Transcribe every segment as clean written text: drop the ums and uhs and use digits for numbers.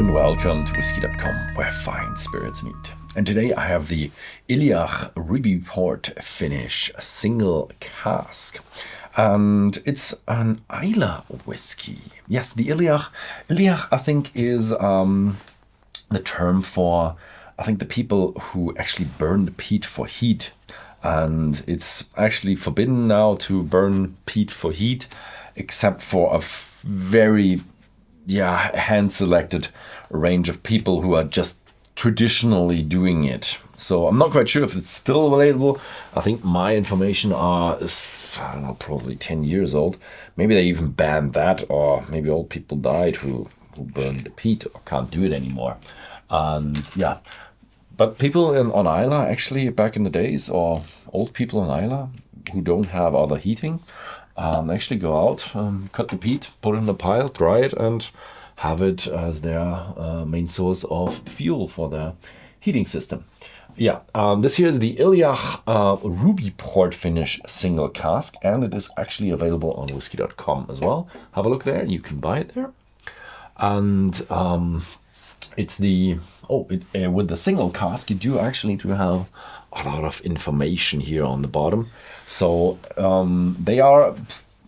and welcome to Whisky.com, where fine spirits meet. And today I have the Ileach Ruby Port Finish single cask. And it's an Islay whiskey. Yes, the Ileach. Ileach, I think, is the term for, I think, the people who actually burn the peat for heat. And it's actually forbidden now to burn peat for heat, except for a very hand-selected range of people who are just traditionally doing it. So I'm not quite sure if it's still available. I think my information are, I don't know, probably 10 years old. Maybe they even banned that, or maybe old people died who burned the peat or can't do it anymore. And yeah, but people on Islay actually back in the days, or old people in Islay who don't have other heating, actually go out, cut the peat, put it in a pile, dry it, and have it as their main source of fuel for their heating system. Yeah, this here is the Ileach Ruby Port Finish single cask, and it is actually available on Whisky.com as well. Have a look there, you can buy it there. And it's the, with the single cask, you do actually to have a lot of information here on the bottom. So they are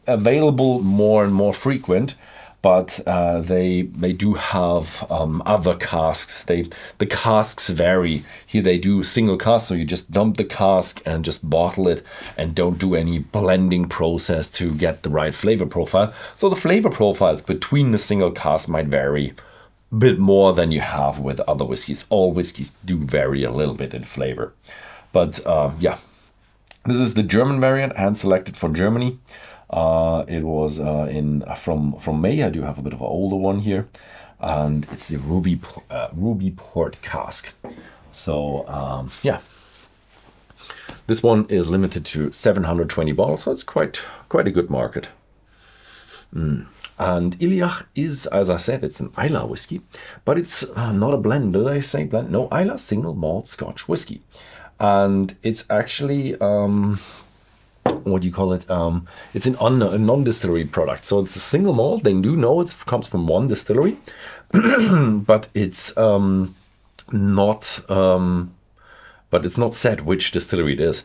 available more and more frequent, but they do have other casks. The casks vary. Here they do single cask, so you just dump the cask and just bottle it and don't do any blending process to get the right flavor profile. So the flavor profiles between the single cask might vary a bit more than you have with other whiskeys. All whiskeys do vary a little bit in flavor. But yeah, this is the German variant, hand-selected for Germany. It was from May. I do have a bit of an older one here, and it's the Ruby Port cask. So yeah, this one is limited to 720 bottles, so it's quite a good market. And Ileach is, as I said, it's an Islay whiskey, but it's not a blend. Do they say blend? No, Islay single malt Scotch whiskey. And it's actually, what do you call it? It's a non-distillery product. So it's a single malt. They do know it comes from one distillery, but it's not said which distillery it is.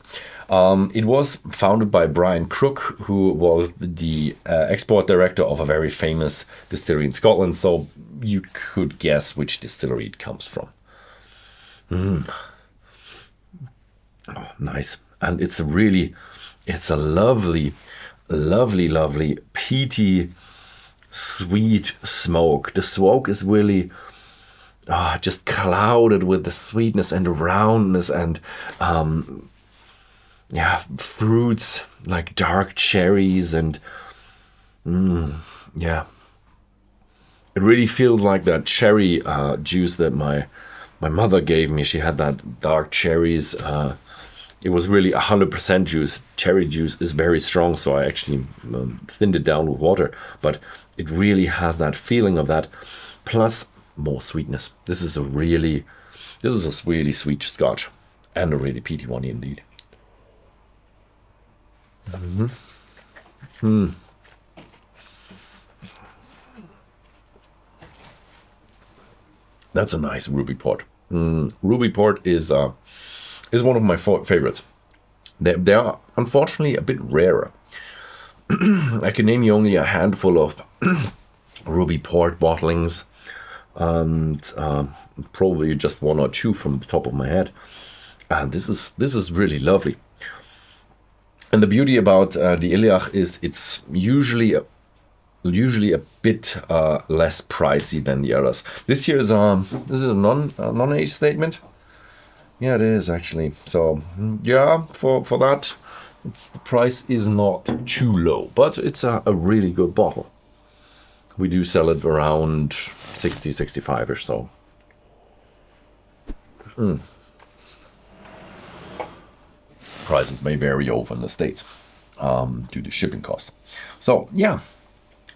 It was founded by Brian Crook, who was the export director of a very famous distillery in Scotland. So you could guess which distillery it comes from. Oh, nice. And it's a lovely, peaty, sweet smoke. The smoke is really just clouded with the sweetness and the roundness and fruits like dark cherries and yeah. It really feels like that cherry juice that my mother gave me. She had that dark cherries. It was really 100% juice. Cherry juice is very strong, so I actually thinned it down with water. But it really has that feeling of that, plus more sweetness. This is a really sweet Scotch, and a really peaty one indeed. That's a nice Ruby Port. Ruby Port is one of my favorites. They are unfortunately a bit rarer. I can name you only a handful of Ruby Port bottlings, and probably just one or two from the top of my head. And this is really lovely. And the beauty about the Ileach is it's usually a bit less pricey than the others. This year is a non-age statement. Yeah, it is actually. So yeah, for that, the price is not too low, but it's a really good bottle. We do sell it around 60, 65 or so. Prices may vary over in the States due to shipping costs. So yeah,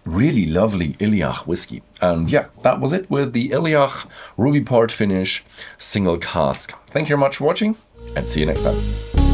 really lovely Ileach whiskey. And yeah, that was it with the Ileach Ruby Port Finish single cask. Thank you very much for watching, and see you next time.